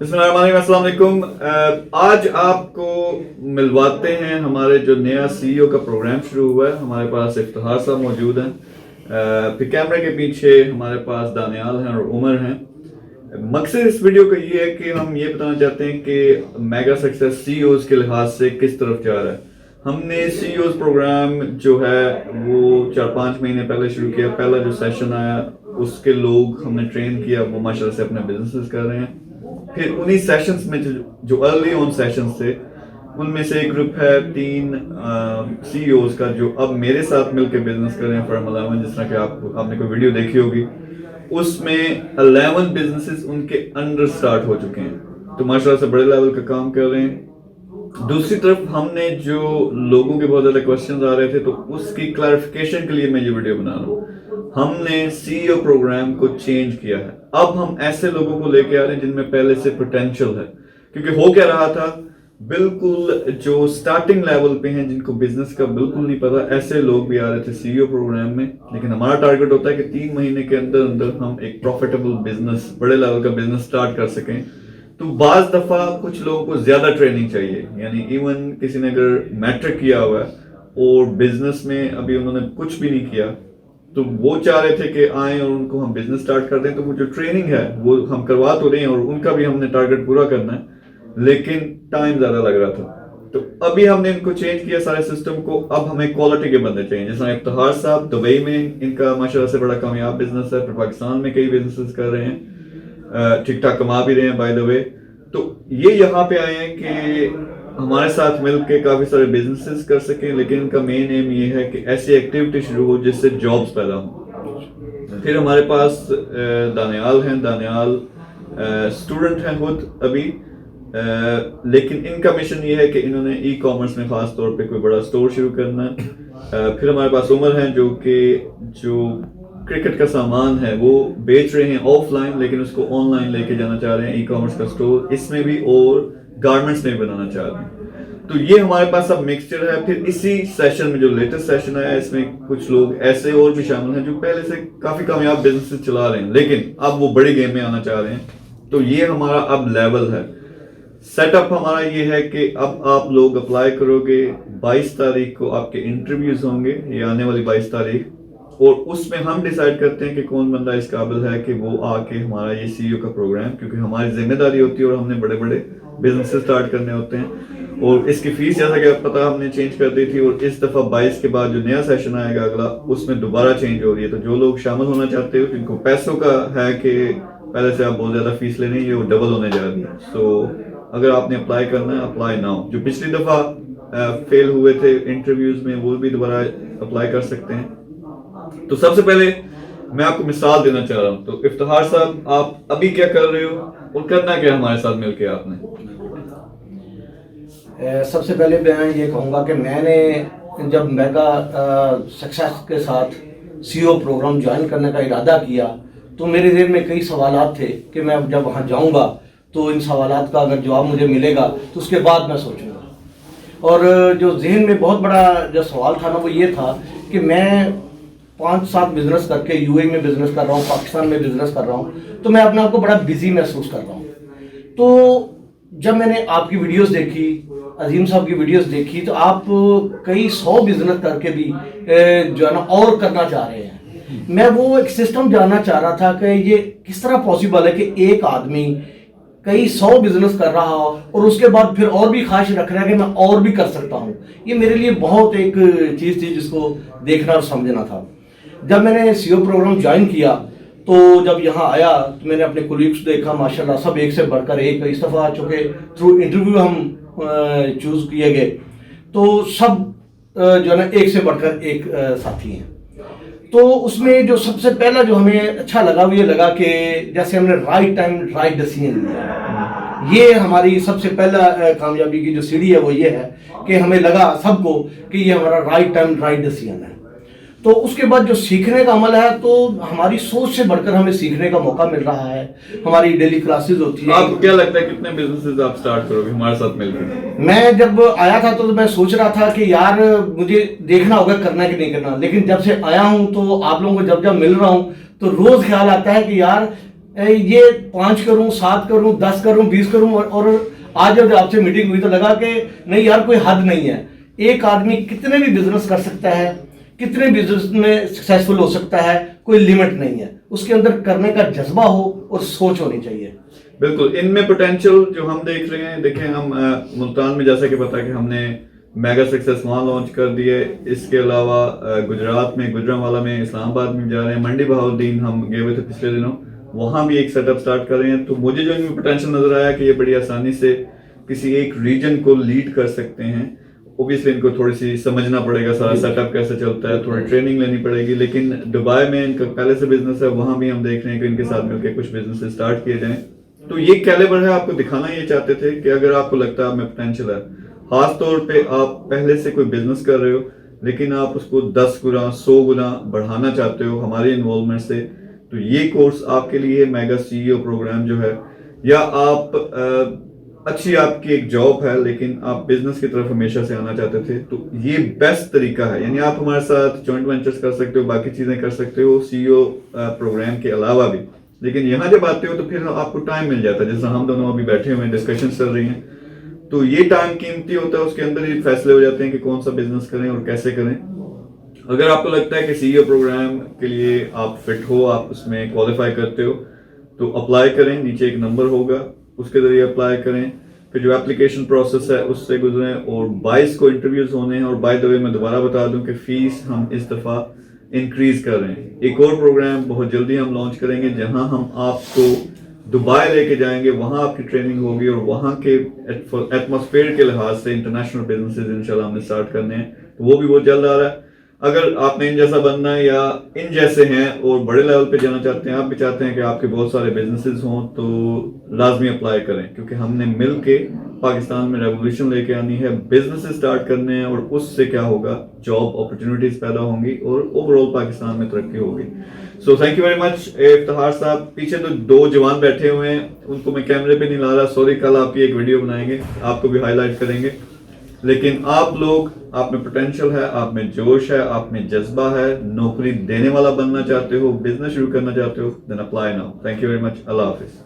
अस्सलाम वालेकुम। आज आपको मिलवाते हैं हमारे जो नया सीईओ का प्रोग्राम शुरू हुआ है। हमारे पास इफ्तिखार साहब मौजूद हैं, फिर कैमरे के पीछे हमारे पास दानियाल हैं और उमर हैं। मकसद इस वीडियो का ये है कि हम ये बताना चाहते हैं कि मेगा सक्सेस सीईओज के लिहाज से किस तरफ जा रहा है। हमने सीईओज प्रोग्राम जो है वो 4-5 महीने पहले शुरू किया। पहला जो सेशन आया उसके लोग हमने ट्रेन किया, वो माशाल्लाह से अपने बिजनेसेस कर रहे हैं। फिर उन्हीं सेशंस में जो अर्ली ऑन सेशंस थे उनमें से एक ग्रुप है 3 सीईओज का जो अब मेरे साथ मिलकर बिजनेस कर रहे हैं फर्म 11। जिस तरह कि आपने कोई वीडियो देखी होगी उसमें 11 बिजनेसेस उनके अंडर स्टार्ट हो चुके हैं, तो माशाल्लाह से बड़े लेवल का काम कर रहे हैं। दूसरी तरफ हमने जो लोगों के बहुत ज़्यादा क्वेश्चंस आ रहे थे तो उसकी क्लैरिफिकेशन के लिए मैं ये वीडियो बना रहा हूँ। हमने सीईओ प्रोग्राम को चेंज किया है। अब हम ऐसे लोगों को लेके आ रहे हैं जिनमें पहले से पोटेंशियल है, क्योंकि हो क्या रहा था, बिल्कुल जो स्टार्टिंग लेवल पे हैं जिनको बिजनेस का बिल्कुल नहीं पता, ऐसे लोग भी आ रहे थे सीईओ प्रोग्राम में। लेकिन हमारा टारगेट होता है कि 3 महीने के अंदर अंदर हम एक प्रॉफिटेबल बिजनेस, बड़े लेवल का बिजनेस स्टार्ट कर सकें। तो बाज दफा कुछ लोगों को ज्यादा ट्रेनिंग चाहिए, यानी इवन किसी ने अगर मैट्रिक किया हुआ है और बिजनेस में अभी उन्होंने कुछ भी नहीं किया, तो वो चाह रहे थे कि आए और उनको हम बिजनेस स्टार्ट कर दें। तो वो जो ट्रेनिंग है वो हम करवा तो रहे हैं और उनका भी हमने टारगेट पूरा करना है, लेकिन टाइम ज्यादा लग रहा था। तो अभी हमने इनको चेंज किया सारे सिस्टम को। अब हमें क्वालिटी के बंदे चाहिए। जैसा इफ्तिखार साहब दुबई में, इनका माशाल्लाह से बड़ा कामयाब बिजनेस है, फिर पाकिस्तान में कई बिजनेस कर रहे हैं, ठीक ठाक कमा भी रहे हैं बाय द वे। तो ये यहाँ पे आए हैं कि हमारे साथ मिलकर काफी सारे बिजनेसेस कर सकें, लेकिन इनका मेन एम ये है कि ऐसी एक्टिविटी शुरू हो जिससे जॉब्स पैदा हो। फिर हमारे पास दानियाल हैं। दानियाल स्टूडेंट हैं खुद अभी, लेकिन इनका मिशन ये है कि इन्होंने ई कॉमर्स में खास तौर पे कोई बड़ा स्टोर शुरू करना है। फिर हमारे पास उमर हैं जो क्रिकेट का सामान है वो बेच रहे हैं ऑफलाइन, लेकिन उसको ऑनलाइन लेके जाना चाह रहे हैं, ई कॉमर्स का स्टोर इसमें भी, और गारमेंट्स में बनाना चाह रहे हैं। तो ये हमारे पास अब मिक्सचर है। फिर इसी सेशन में जो लेटेस्ट सेशन आया इसमें कुछ लोग ऐसे और भी शामिल हैं जो पहले से काफी कामयाब बिजनेस चला रहे हैं, लेकिन अब वो बड़ी गेम में आना चाह रहे हैं। तो ये हमारा अब लेवल है। सेटअप हमारा ये है कि अब आप लोग अप्लाई करोगे, 22 तारीख को आपके इंटरव्यूज होंगे, ये आने वाली 22 तारीख, और उसमें हम डिसाइड करते हैं कि कौन बंदा इस काबिल है कि वो आके हमारा ये सीईओ का प्रोग्राम, क्योंकि हमारी जिम्मेदारी होती है और हमने बड़े बड़े बिजनेस स्टार्ट करने होते हैं। और इसकी फीस जैसा कि पता हमने चेंज कर दी थी, और इस दफा 22 के बाद जो नया सेशन आएगा अगला, उसमें दोबारा चेंज हो रही है। तो जो लोग शामिल होना चाहते हो, जिनको पैसों का है कि पहले से आप बहुत ज्यादा फीस ले रहे हैं, ये वो डबल होने जा रही है। सो अगर आपने अप्लाई करना है, अप्लाई नाउ। जो पिछली दफा फेल हुए थे इंटरव्यूज में वो भी दोबारा अप्लाई कर सकते हैं। तो सबसे पहले मैं आपको मिसाल देना चाह रहा हूं। तो इफ्तिखार साहब, आप अभी क्या कर रहे हो और करना क्या हमारे साथ मिलके आपने? सबसे पहले मैं ये कहूँगा कि मैंने जब मेगा सक्सेस के साथ सीईओ प्रोग्राम ज्वाइन करने का इरादा किया तो मेरे दिल में कई सवालात थे कि मैं जब वहाँ जाऊँगा तो इन सवालात का अगर जवाब मुझे मिलेगा तो उसके बाद मैं सोचूंगा। और जो जहन में बहुत बड़ा जो सवाल था ना वो ये था कि मैं 5-7 बिजनेस करके यूएई में बिजनेस कर रहा हूँ, पाकिस्तान में बिजनेस कर रहा हूँ, तो मैं अपने आप को बड़ा बिजी महसूस कर रहा हूँ। तो जब मैंने आपकी वीडियोस देखी, अजीम साहब की वीडियोस देखी, तो आप कई 100 बिजनेस करके भी जो है ना और करना चाह रहे हैं। मैं वो एक सिस्टम जानना चाह रहा था कि ये किस तरह पॉसिबल है कि एक आदमी कई 100 बिजनेस कर रहा हो और उसके बाद फिर और भी ख्वाहिश रख रहा है कि मैं और भी कर सकता हूँ। ये मेरे लिए बहुत एक चीज़ थी जिसको देखना और समझना था। जब मैंने सीईओ प्रोग्राम ज्वाइन किया तो जब यहाँ आया तो मैंने अपने कोलीग्स देखा, माशाल्लाह सब एक से बढ़कर एक। इस दफ़ा चूँकि थ्रू इंटरव्यू हम चूज़ किए गए तो सब जो है ना एक से बढ़कर एक साथी हैं। तो उसमें जो सबसे पहला जो हमें अच्छा लगा वो ये लगा कि जैसे हमने राइट टाइम राइट डिसीजन लिया। ये हमारी सबसे पहला कामयाबी की जो सीढ़ी है वो ये है कि हमें लगा सबको कि ये हमारा राइट टाइम राइट डिसीजन है। तो उसके बाद जो सीखने का अमल है, तो हमारी सोच से बढ़कर हमें सीखने का मौका मिल रहा है। हमारी डेली क्लासेस होती है। आपको क्या लगता है कितने बिजनेसेस आप स्टार्ट करोगे हमारे साथ मिलकर? मैं जब आया था तो मैं सोच रहा था कि यार मुझे देखना होगा करना है कि नहीं करना, लेकिन जब से आया हूं तो आप लोगों को जब जब मिल रहा हूं तो रोज ख्याल आता है कि यार یہ 5 کروں 7 کروں 10 کروں 20 کروں اور آج جب آپ سے میٹنگ ہوئی تو لگا کہ نہیں یار کوئی حد نہیں ہے. ایک آدمی کتنے بھی بزنس کر سکتا ہے, کتنے بزنس میں سکسیسفل ہو سکتا ہے, کوئی لیمٹ نہیں ہے. اس کے اندر کرنے کا جذبہ ہو اور سوچ ہونی چاہیے. بالکل, ان میں پوٹینشیل جو ہم دیکھ رہے ہیں, دیکھیں ہم ملتان میں جیسا کہ پتا کہ ہم نے میگا سکسیس وہاں لانچ کر دیے. اس کے علاوہ گجرات میں گجرانوالا میں, اسلام آباد میں جا رہے ہیں, منڈی بہاؤالدین ہم گئے ہوئے تھے پچھلے دنوں, وہاں بھی ایک سیٹ اپ سٹارٹ کر رہے ہیں. تو مجھے جو ان میں پوٹینشیل نظر آیا کہ یہ بڑی آسانی سے کسی ایک ریجن کو لیڈ کر سکتے ہیں. اوبیسلی ان کو تھوڑی سی سمجھنا پڑے گا سارا سیٹ اپ کیسے چلتا ہے, تھوڑی ٹریننگ لینی پڑے گی. لیکن دبئی میں ان کا پہلے سے بزنس ہے, وہاں بھی ہم دیکھ رہے ہیں کہ ان کے ساتھ مل کے کچھ بزنس اسٹارٹ کیے جائیں. تو یہ کیلیبر ہے, آپ کو دکھانا یہ چاہتے تھے کہ اگر آپ کو لگتا ہے آپ میں پوٹینشیل ہے, خاص طور پہ آپ پہلے سے کوئی بزنس کر رہے ہو لیکن آپ اس کو 10 گنا 100 گنا بڑھانا چاہتے ہو ہماری انوالومنٹ سے, تو یہ کورس آپ کے لیے میگا سی او پروگرام جو ہے. یا آپ اچھی آپ کی ایک جاب ہے لیکن آپ بزنس کی طرف ہمیشہ سے آنا چاہتے تھے, تو یہ بیسٹ طریقہ ہے. یعنی آپ ہمارے ساتھ جوائنٹ وینچرز کر سکتے ہو, باقی چیزیں کر سکتے ہو سی او پروگرام کے علاوہ بھی. لیکن یہاں جب آتے ہو تو پھر آپ کو ٹائم مل جاتا ہے, جیسا ہم دونوں ابھی بیٹھے ہوئے ہیں, ڈسکشن چل رہی ہیں, تو یہ ٹائم قیمتی ہوتا ہے. اس کے اندر ہی فیصلے ہو جاتے ہیں کہ کون سا بزنس کریں اور کیسے کریں. اگر آپ کو لگتا ہے کہ سی او پروگرام کے لیے آپ فٹ ہو, آپ اس میں کوالیفائی کرتے ہو, تو اپلائی کریں. نیچے ایک نمبر ہوگا, اس کے ذریعے اپلائی کریں. پھر جو اپلیکیشن پروسیس ہے اس سے گزریں, اور 22 کو انٹرویوز ہونے ہیں. اور بائی دا وے میں دوبارہ بتا دوں کہ فیس ہم اس دفعہ انکریز کر رہے ہیں. ایک اور پروگرام بہت جلدی ہم لانچ کریں گے جہاں ہم آپ کو دبئی لے کے جائیں گے, وہاں آپ کی ٹریننگ ہوگی, اور وہاں کے ایٹماسفیئر کے لحاظ سے انٹرنیشنل بزنسز انشاءاللہ ہم نے اسٹارٹ کرنے ہیں. تو وہ بھی بہت جلد آ رہا ہے. اگر آپ نے ان جیسا بننا ہے یا ان جیسے ہیں اور بڑے لیول پہ جانا چاہتے ہیں, آپ بھی چاہتے ہیں کہ آپ کے بہت سارے بزنسز ہوں, تو لازمی اپلائی کریں, کیونکہ ہم نے مل کے پاکستان میں ریولیوشن لے کے آنی ہے. بزنس اسٹارٹ کرنے ہیں اور اس سے کیا ہوگا, جاب اپرچونیٹیز پیدا ہوں گی اور اوور آل پاکستان میں ترقی ہوگی. سو تھینک یو ویری مچ افتخار صاحب. پیچھے تو 2 جوان بیٹھے ہوئے ہیں, ان کو میں کیمرے پہ نہیں لا رہا, سوری. کل آپ کی ایک ویڈیو بنائیں گے, آپ کو بھی ہائی لائٹ کریں گے. لیکن آپ لوگ, آپ میں پوٹینشیل ہے, آپ میں جوش ہے, آپ میں جذبہ ہے, نوکری دینے والا بننا چاہتے ہو, بزنس شروع کرنا چاہتے ہو, then apply now. Thank you very much. اللہ حافظ.